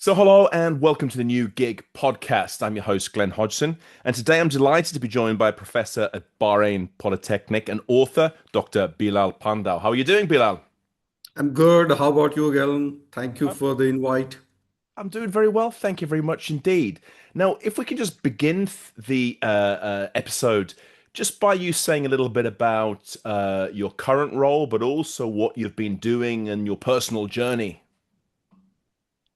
So, hello and welcome to the New Gig podcast. I'm your host, Glenn Hodgson, and today I'm delighted to be joined by a professor at Bahrain Polytechnic and author, Dr. Bilal Pandow. How are you doing, Bilal? I'm good. How about you, Galen? Thank you I'm, for the invite. I'm doing very well. Thank you very much indeed. Now, if we can just begin the episode just by you saying a little bit about your current role, but also what you've been doing and your personal journey.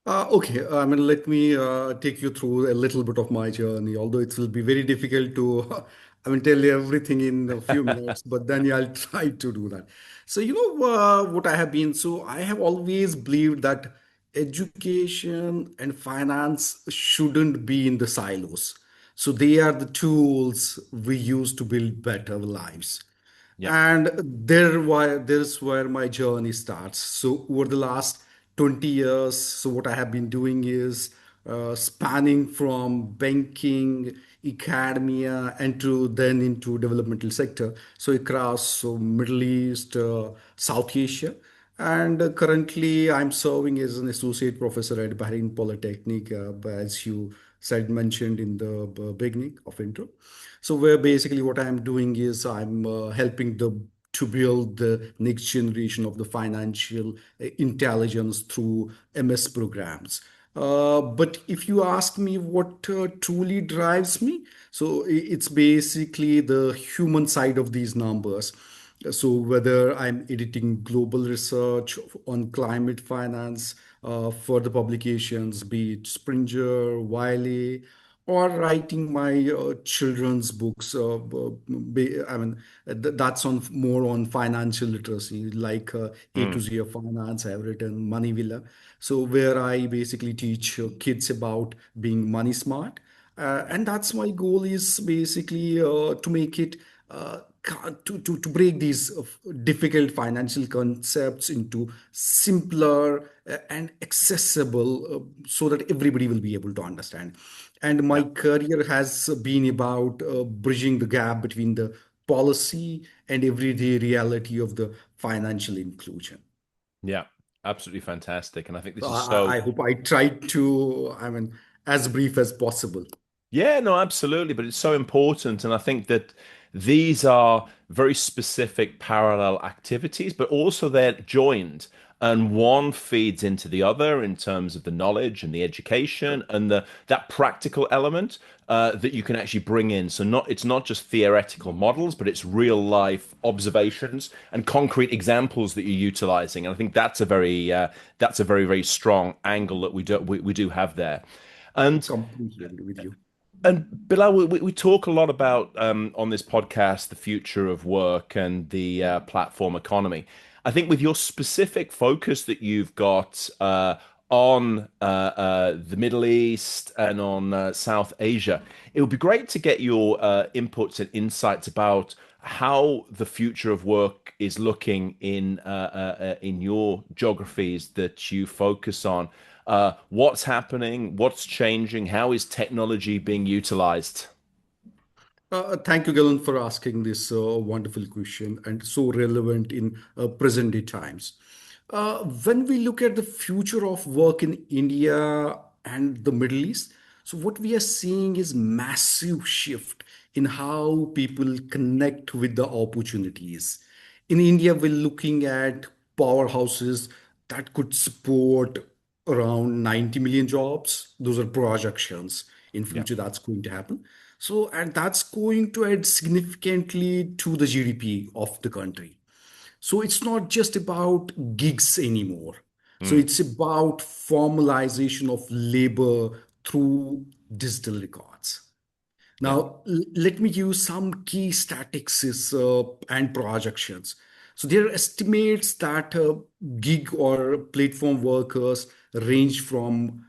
Okay, let me take you through a little bit of my journey, although it will be very difficult to, tell you everything in a few minutes, but then yeah, I'll try to do that. So, what I have been, so I have always believed that education and finance shouldn't be in the silos. So they are the tools we use to build better lives. Yeah. And there's where my journey starts. So over the last 20 years, so what I have been doing is spanning from banking, academia, and to then into developmental sector. So across Middle East, South Asia. And currently, I'm serving as an associate professor at Bahrain Polytechnic, as you said, mentioned in the beginning of intro. So, where basically what I'm doing is I'm helping to build the next generation of the financial intelligence through MS programs. But if you ask me what truly drives me, so it's basically the human side of these numbers. So whether I'm editing global research on climate finance for the publications, be it Springer, Wiley, or writing my children's books. That's on more on financial literacy, like A to Mm. Z of finance. I've written Money Villa, so where I basically teach kids about being money smart, and that's my goal is basically to make it to break these difficult financial concepts into simpler and accessible so that everybody will be able to understand. And my Yeah. career has been about bridging the gap between the policy and everyday reality of the financial inclusion. Yeah. Absolutely fantastic. And I think this So is so. I hope I tried to, as brief as possible. Yeah, no, absolutely. But it's so important. And I think that these are very specific parallel activities, but also they're joined. And one feeds into the other in terms of the knowledge and the education and the that practical element that you can actually bring in. So it's not just theoretical models, but it's real life observations and concrete examples that you're utilizing. And I think that's a very, very strong angle that we do have there. And Completely agree with you. Bilal, we talk a lot about on this podcast the future of work and the platform economy. I think with your specific focus that you've got on the Middle East and on South Asia, it would be great to get your inputs and insights about how the future of work is looking in your geographies that you focus on. What's happening? What's changing? How is technology being utilized? Thank you, Galen, for asking this wonderful question and so relevant in present day times. When we look at the future of work in India and the Middle East, so what we are seeing is massive shift in how people connect with the opportunities. In India, we're looking at powerhouses that could support around 90 million jobs. Those are projections. In Yeah. future, that's going to happen. So, and that's going to add significantly to the GDP of the country. So it's not just about gigs anymore. So Mm. it's about formalization of labor through digital records. Yeah. Now, let me use some key statistics and projections. So there are estimates that gig or platform workers range from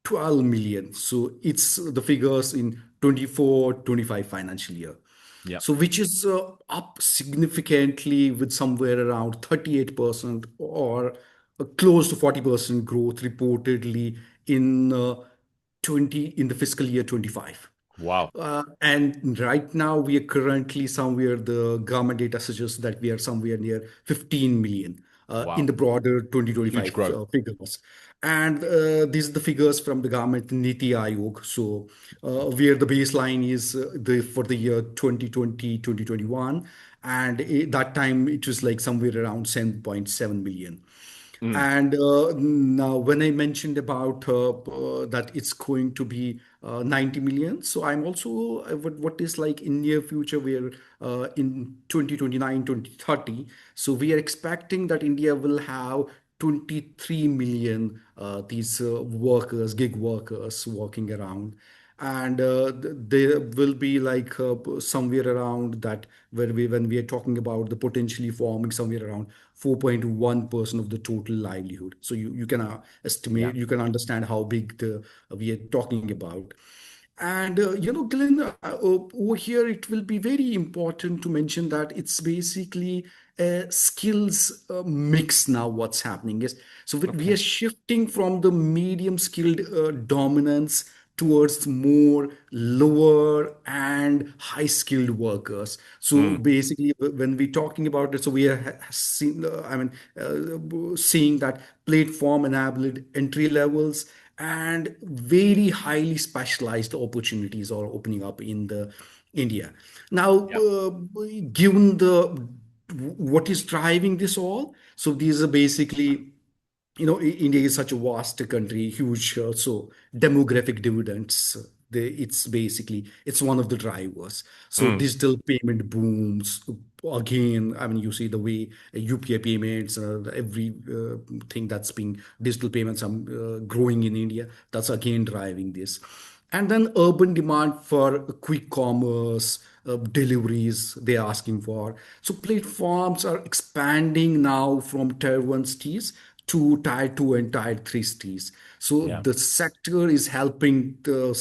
12 million. So it's the figures in 24-25 financial year. Yeah. So which is up significantly with somewhere around 38% or close to 40% growth reportedly in 20 in the fiscal year 25. Wow. And right now, we are currently somewhere, the government data suggests that we are somewhere near 15 million. in Wow. the broader Huge 2025 growth. figures. And these are the figures from the government Niti Aayog. So, where the baseline is for the year 2020, 2021. And that time it was like somewhere around 7.7 million. Mm. And now, when I mentioned about that it's going to be 90 million, so I'm also what is like in near future, where in 2029, 2030, so we are expecting that India will have 23 million these workers, gig workers working around. And there will be like somewhere around that, where when we are talking about the potentially forming somewhere around 4.1% of the total livelihood. So you can Yeah. estimate, you can understand how big we are talking about. And Glenn, over here it will be very important to mention that it's basically a skills mix now. What's happening is, so we Okay. are shifting from the medium skilled dominance towards more lower and high skilled workers. So Mm. basically, when we're talking about it, so we are seeing that platform enabled entry levels and very highly specialized opportunities are opening up in the India. Now, Yeah. given the what is driving this all, so these are basically, India is such a vast country, huge, so demographic dividends. It's basically it's one of the drivers. So Mm. digital payment booms again. I mean, you see the way UPI payments, every thing that's being digital payments growing in India. That's again driving this. And then urban demand for quick commerce, deliveries they're asking for. So platforms are expanding now from tier one cities to tier two and tier three cities. So Yeah. the sector is helping to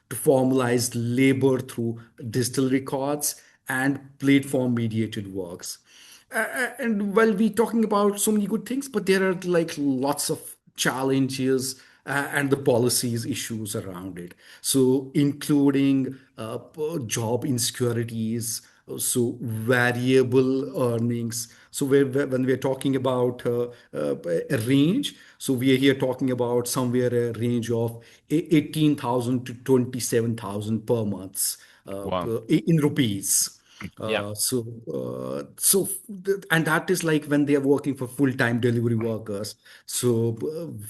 formalize labor through digital records and platform mediated works. And while we talking about so many good things, but there are like lots of challenges and the policies issues around it. So including job insecurities, so variable earnings. So when we're talking about a range, so we are here talking about somewhere a range of 18,000 to 27,000 per month Wow. in rupees. Yeah. And that is like when they are working for full-time delivery workers, so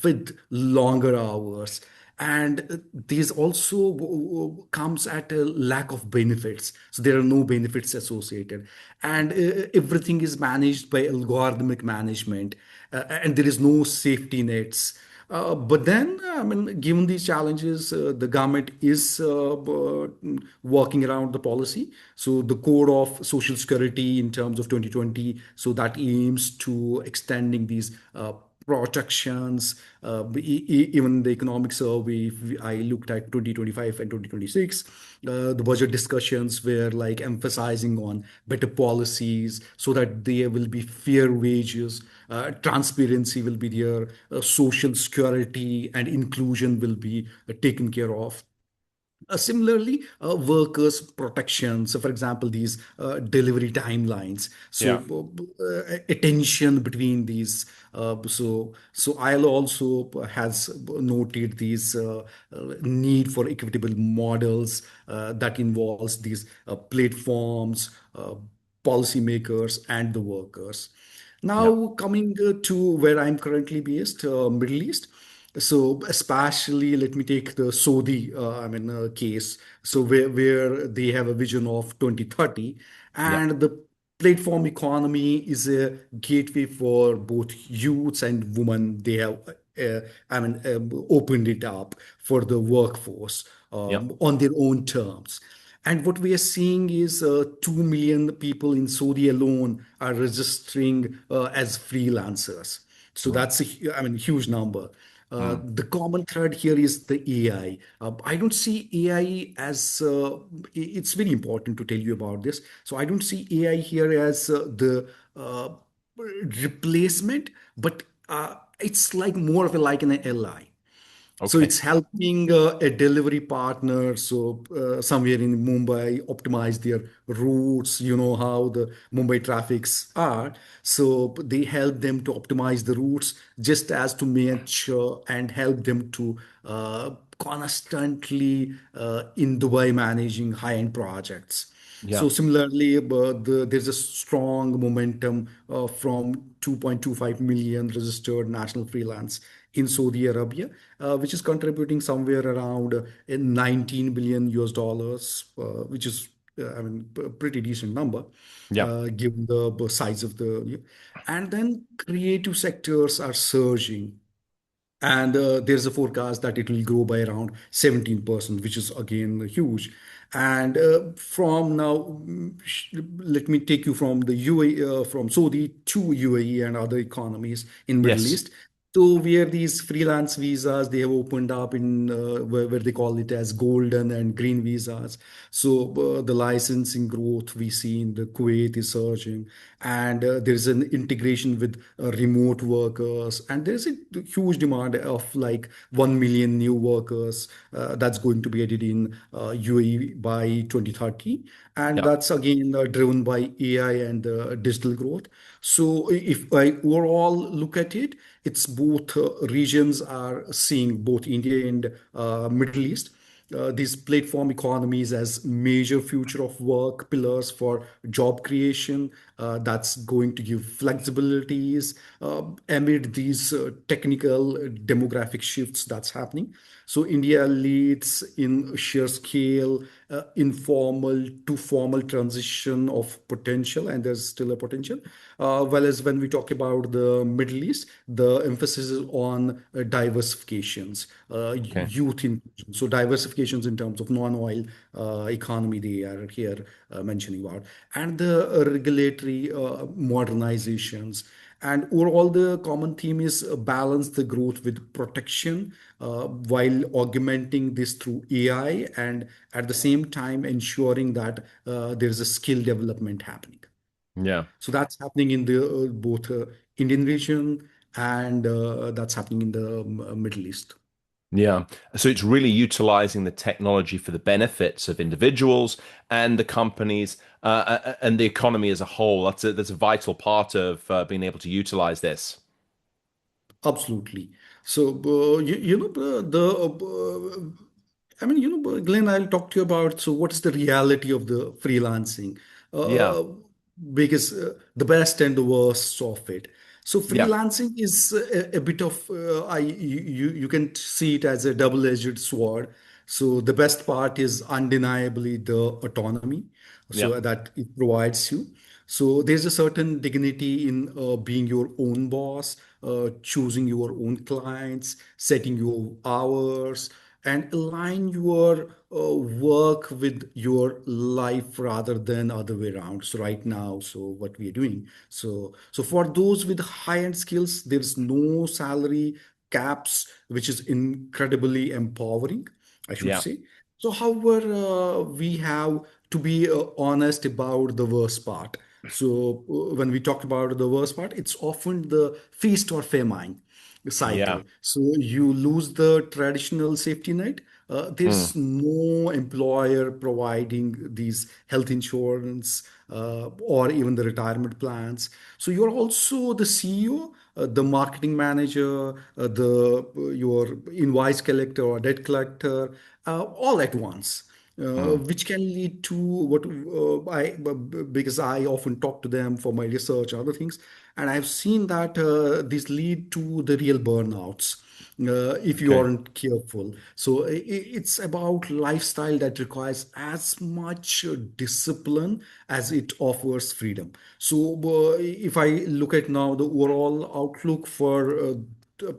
with longer hours. And this also comes at a lack of benefits. So there are no benefits associated. And everything is managed by algorithmic management, and there is no safety nets. But then, I mean, given these challenges, the government is working around the policy. So the Code of Social Security in terms of 2020, so that aims to extending these protections. Even the economic survey, if I looked at 2025 and 2026, the budget discussions were like emphasizing on better policies so that there will be fair wages, transparency will be there, social security and inclusion will be taken care of. Similarly, workers' protection. So, for example, these delivery timelines. Yeah. So, attention between these. So ILO also has noted these need for equitable models that involves these platforms, policymakers, and the workers. Yeah. Now, coming to where I'm currently based, Middle East. So, especially, let me take the Saudi, case. So, where they have a vision of 2030, Yeah. and the platform economy is a gateway for both youths and women. They have, opened it up for the workforce Yeah. on their own terms. And what we are seeing is 2 million people in Saudi alone are registering as freelancers. So Wow. that's huge number. Mm. The common thread here is the AI. I don't see AI as, it's very important to tell you about this. So I don't see AI here as the replacement, but it's like more of a like an ally. So Okay. it's helping a delivery partner, so somewhere in Mumbai, optimize their routes. You know how the Mumbai traffics are. So they help them to optimize the routes just as to match and help them to constantly in Dubai managing high-end projects. Yeah. So similarly, there's a strong momentum from 2.25 million registered national freelance in Saudi Arabia, which is contributing somewhere around 19 billion US dollars, which is, I mean, a pretty decent number, Yeah. given the size of the. And then creative sectors are surging, and there's a forecast that it will grow by around 17%, which is again huge. And from now, let me take you from the UAE, from Saudi to UAE and other economies in Middle Yes. East. So where these freelance visas they have opened up in where they call it as golden and green visas. So the licensing growth we see in the Kuwait is surging, and there's an integration with remote workers, and there's a huge demand of like 1 million new workers that's going to be added in UAE by 2030, and Yeah. that's again driven by AI and digital growth. So if I overall look at it, it's both regions are seeing, both India and Middle East, these platform economies as major future of work pillars for job creation, that's going to give flexibilities amid these technical demographic shifts that's happening. So India leads in sheer scale, informal to formal transition of potential, and there's still a potential. Well, as when we talk about the Middle East, the emphasis is on diversifications, Okay. youth inclusion. So diversifications in terms of non-oil economy they are here mentioning about, and the regulatory modernizations. And overall, the common theme is balance the growth with protection while augmenting this through AI, and at the same time ensuring that there's a skill development happening. Yeah. So that's happening in the both Indian region, and that's happening in the Middle East. Yeah. So it's really utilizing the technology for the benefits of individuals and the companies and the economy as a whole. That's a vital part of being able to utilize this. Absolutely. So, you know, I mean, Glenn, I'll talk to you about, so what is the reality of the freelancing? Yeah. Uh, because the best and the worst of it. So Yeah. freelancing is a bit of, you can see it as a double-edged sword. So the best part is undeniably the autonomy, Yeah. so that it provides you. So there's a certain dignity in being your own boss, choosing your own clients, setting your hours, and align your work with your life rather than other way around. So right now, so what we are doing. So for those with high-end skills, there's no salary caps, which is incredibly empowering, I should Yeah. say. So, however, we have to be honest about the worst part. So, when we talk about the worst part, it's often the feast or famine cycle. Yeah. So, you lose the traditional safety net. Mm. There's no employer providing these health insurance or even the retirement plans. So, you're also the CEO, the marketing manager, the your invoice collector or debt collector, all at once, Mm. which can lead to what because I often talk to them for my research and other things, and I've seen that these lead to the real burnouts if you Okay. aren't careful. So it's about lifestyle that requires as much discipline as it offers freedom. So if I look at now the overall outlook for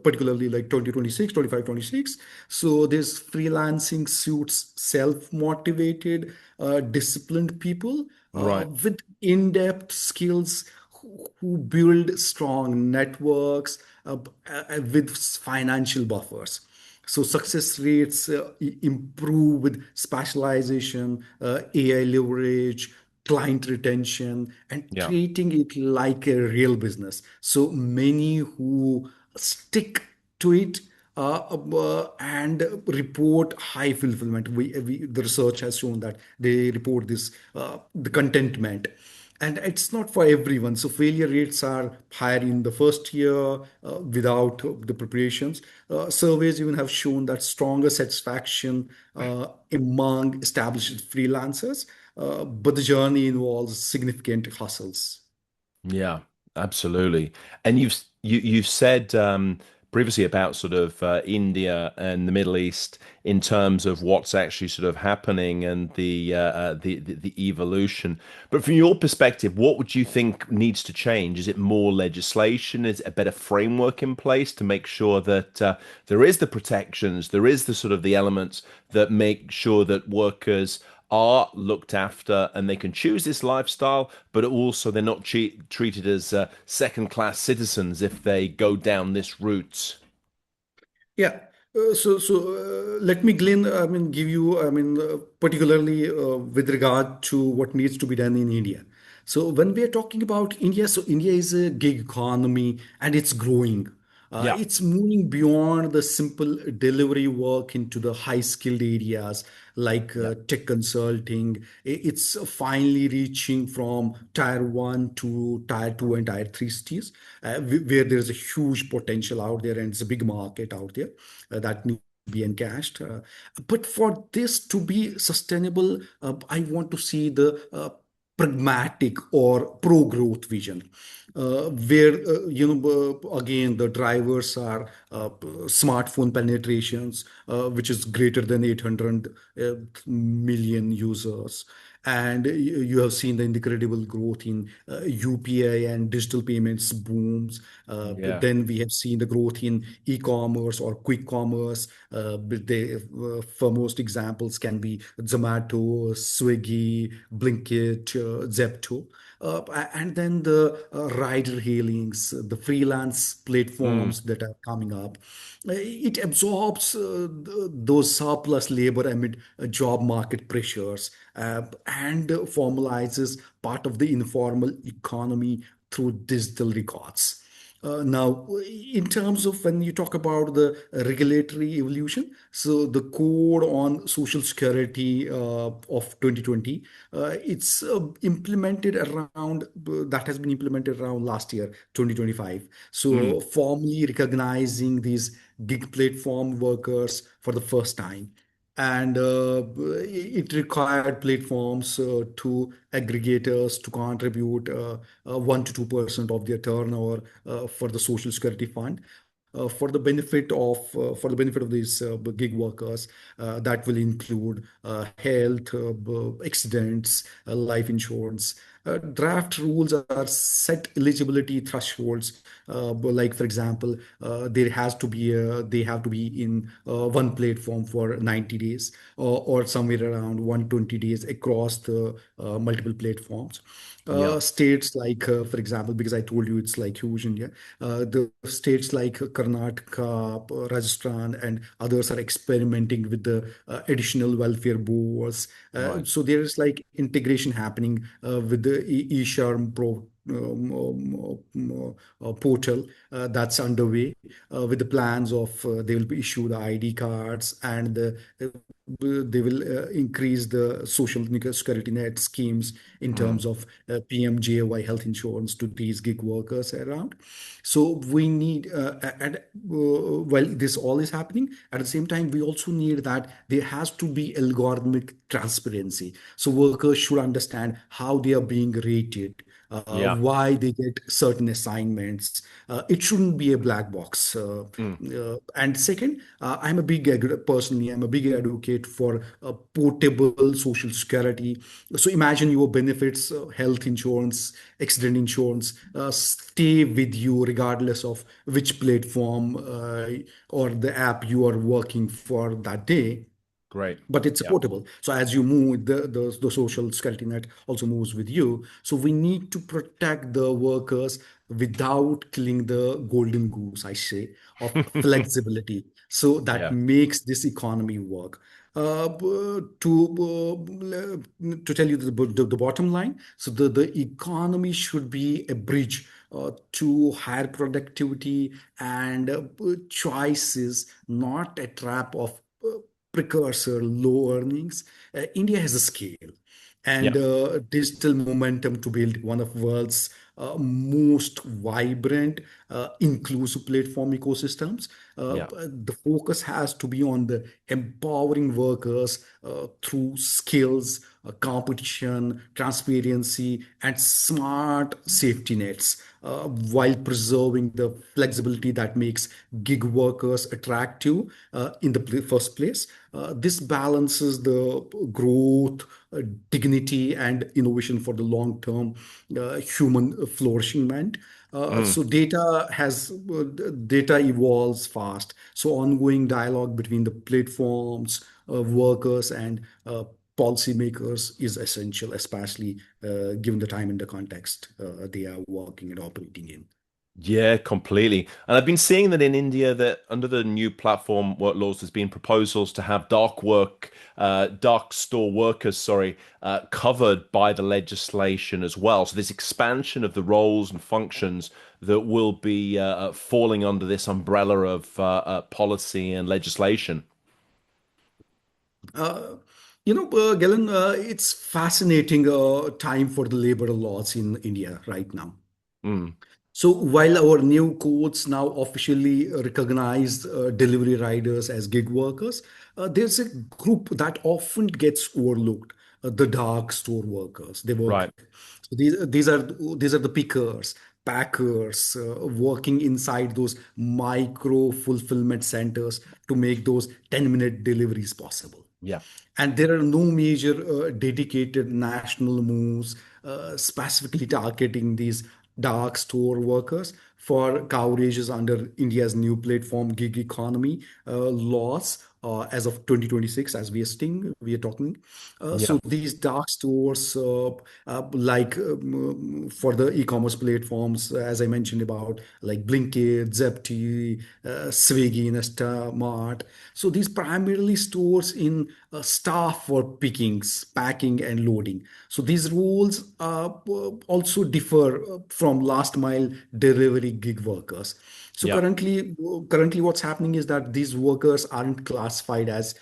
particularly like 2026, 25, 26. So this freelancing suits self-motivated, disciplined people Right. with in-depth skills who build strong networks with financial buffers. So success rates improve with specialization, AI leverage, client retention, and Yeah. treating it like a real business. So many who stick to it and report high fulfillment. The research has shown that they report this the contentment, and it's not for everyone. So failure rates are higher in the first year without the preparations. Surveys even have shown that stronger satisfaction among established freelancers, but the journey involves significant hustles. Yeah, absolutely. And you've said previously about sort of India and the Middle East in terms of what's actually sort of happening and the evolution. But from your perspective, what would you think needs to change? Is it more legislation? Is it a better framework in place to make sure that there is the protections, there is the sort of the elements that make sure that workers are looked after and they can choose this lifestyle, but also they're not treated as second-class citizens if they go down this route. Yeah. Let me, Glenn, give you, particularly with regard to what needs to be done in India. So when we are talking about India, so India is a gig economy and it's growing. Yeah, It's moving beyond the simple delivery work into the high skilled areas like yeah, tech consulting. It's finally reaching from tier one to tier two and tier three cities, where there's a huge potential out there and it's a big market out there that needs to be encashed. But for this to be sustainable, I want to see the pragmatic or pro-growth vision, where again the drivers are smartphone penetrations, which is greater than 800 million users, and you have seen the incredible growth in UPI and digital payments booms. But yeah, then we have seen the growth in e-commerce or quick commerce. But the foremost examples can be Zomato, Swiggy, Blinkit, Zepto. And then the rider hailings, the freelance mm, platforms that are coming up. It absorbs those surplus labor amid job market pressures, and formalizes part of the informal economy through digital records. Now, in terms of when you talk about the regulatory evolution, so the code on social security of 2020, it's implemented around that has been implemented around last year, 2025. mm, So formally recognizing these gig platform workers for the first time. And it required platforms to aggregators to contribute 1 to 2% of their turnover for the social security fund, for the benefit of these gig workers. That will include health, accidents, life insurance. Draft rules are set eligibility thresholds. Like for example, they have to be in one platform for 90 days, or somewhere around 120 days across the multiple platforms. yeah, States like, for example, because I told you it's like huge India, the states like Karnataka, Rajasthan, and others are experimenting with the additional welfare boards. right, So there is like integration happening with the eSharm Pro. Portal that's underway with the plans of they will be issue the ID cards, and they will increase the social security net schemes in mm, terms of PMJY health insurance to these gig workers around. So we need, and while this all is happening, at the same time, we also need that there has to be algorithmic transparency. So workers should understand how they are being rated, yeah, why they get certain assignments. It shouldn't be a black box. mm, And second, personally, I'm a big advocate for portable social security. So imagine your benefits, health insurance, accident insurance, stay with you regardless of which platform or the app you are working for that day, great, but it's yeah, portable. So as you move, the social security net also moves with you. So we need to protect the workers without killing the golden goose, I say, of flexibility. So that yeah. makes this economy work. To tell you the bottom line, so the economy should be a bridge to higher productivity and choices, not a trap of precursor low earnings. India has a scale Yeah, and digital momentum to build one of world's most vibrant, inclusive platform ecosystems. yeah, The focus has to be on the empowering workers through skills, competition, transparency, and smart safety nets, while preserving the flexibility that makes gig workers attractive in the first place. This balances the growth, dignity, and innovation for the long term human flourishment. mm, So data evolves fast. So ongoing dialogue between the platforms, workers, and policymakers is essential, especially given the time and the context they are working and operating in. yeah, completely. And I've been seeing that in India, that under the new platform work laws, there's been proposals to have dark store workers, sorry, covered by the legislation as well. So this expansion of the roles and functions that will be falling under this umbrella of policy and legislation. Uh, Galen, it's fascinating time for the labor laws in India right now. Mm, So while our new codes now officially recognize delivery riders as gig workers, there's a group that often gets overlooked: the dark store workers. They work. right. So these are the pickers, packers, working inside those micro fulfillment centers to make those 10-minute deliveries possible. Yeah, And there are no major dedicated national moves specifically targeting these dark store workers for coverages under India's new platform gig economy laws as of 2026, as we are talking. yeah, So these dark stores, for the e-commerce platforms, as I mentioned about, like Blinkit, Zepti, Swiggy, Instamart. So these primarily stores in staff for pickings, packing, and loading. So these rules also differ from last mile delivery gig workers. So yeah, currently, what's happening is that these workers aren't classified as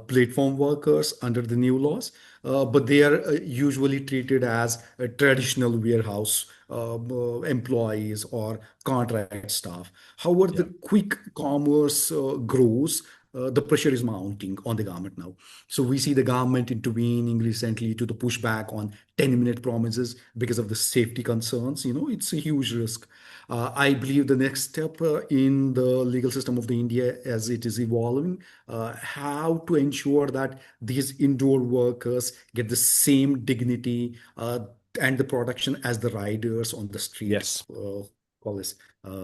platform workers under the new laws, but they are usually treated as traditional warehouse employees or contract staff. However, the yeah, quick commerce grows, the pressure is mounting on the government now. So we see the government intervening recently to the pushback on 10-minute promises because of the safety concerns. It's a huge risk. I believe the next step in the legal system of the India as it is evolving, how to ensure that these indoor workers get the same dignity and the protection as the riders on the street, yes. call this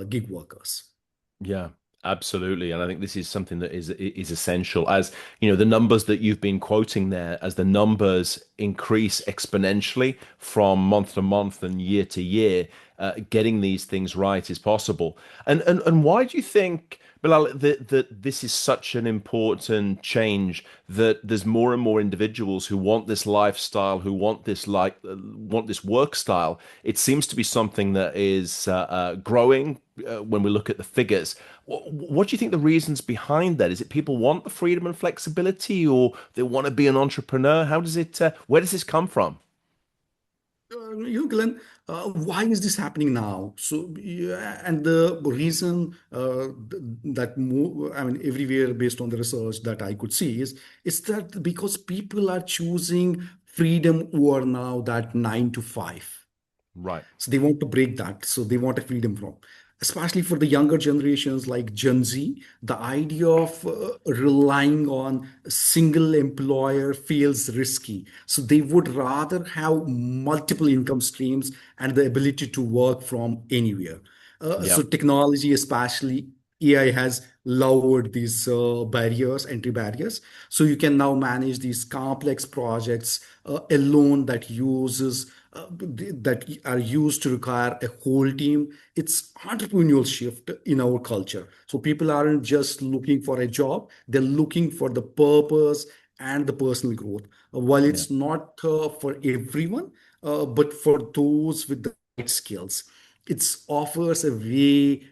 gig workers. Yeah, absolutely. And I think this is something that is essential. As you know, the numbers that you've been quoting there, as the numbers increase exponentially from month to month and year to year, getting these things right is possible. And why do you think, Bilal, that this is such an important change, that there's more and more individuals who want this lifestyle, who want this want this work style? It seems to be something that is growing when we look at the figures. What do you think the reasons behind that? Is it people want the freedom and flexibility, or they want to be an entrepreneur? How does it? Where does this come from? Glenn, why is this happening now? So, yeah, and the reason I mean, everywhere based on the research that I could see is that because people are choosing freedom over now that 9 to 5. Right. So they want to break that. So they want a freedom from, especially for the younger generations like Gen Z, the idea of relying on a single employer feels risky. So they would rather have multiple income streams and the ability to work from anywhere. Yeah. So technology, especially AI, has lowered these entry barriers. So you can now manage these complex projects alone that are used to require a whole team. It's entrepreneurial shift in our culture. So people aren't just looking for a job; they're looking for the purpose and the personal growth. While Yeah. it's not for everyone, but for those with the right skills, it offers a way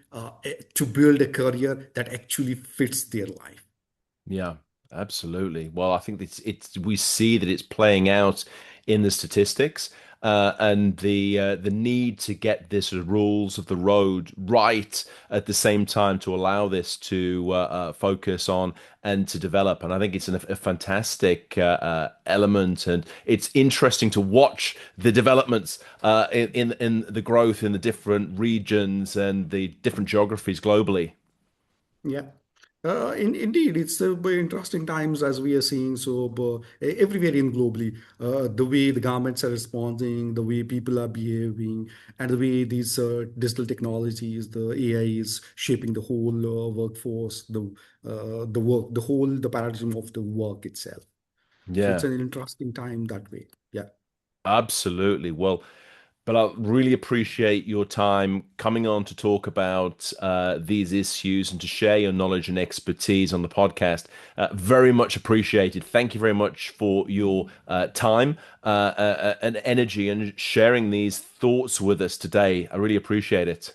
to build a career that actually fits their life. Yeah, absolutely. Well, I think it's we see that it's playing out in the statistics, and the need to get this rules of the road right at the same time to allow this to focus on and to develop. And I think it's a fantastic element, and it's interesting to watch the developments in the growth in the different regions and the different geographies globally. Yeah. Indeed, it's very interesting times as we are seeing. So, everywhere in globally, the way the governments are responding, the way people are behaving, and the way these digital technologies, the AI is shaping the whole workforce, the work, the paradigm of the work itself. So, it's Yeah. an interesting time that way. Yeah. Absolutely. Well, but I really appreciate your time coming on to talk about these issues and to share your knowledge and expertise on the podcast. Very much appreciated. Thank you very much for your time and energy and sharing these thoughts with us today. I really appreciate it.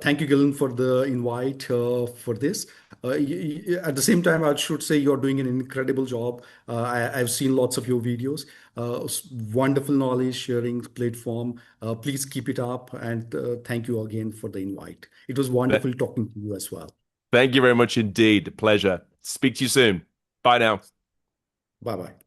Thank you, Gillen, for the invite for this. At the same time, I should say you're doing an incredible job. I've seen lots of your videos. Wonderful knowledge sharing platform. Please keep it up, and thank you again for the invite. It was Th- wonderful talking to you as well. Thank you very much indeed. Pleasure. Speak to you soon. Bye now. Bye bye.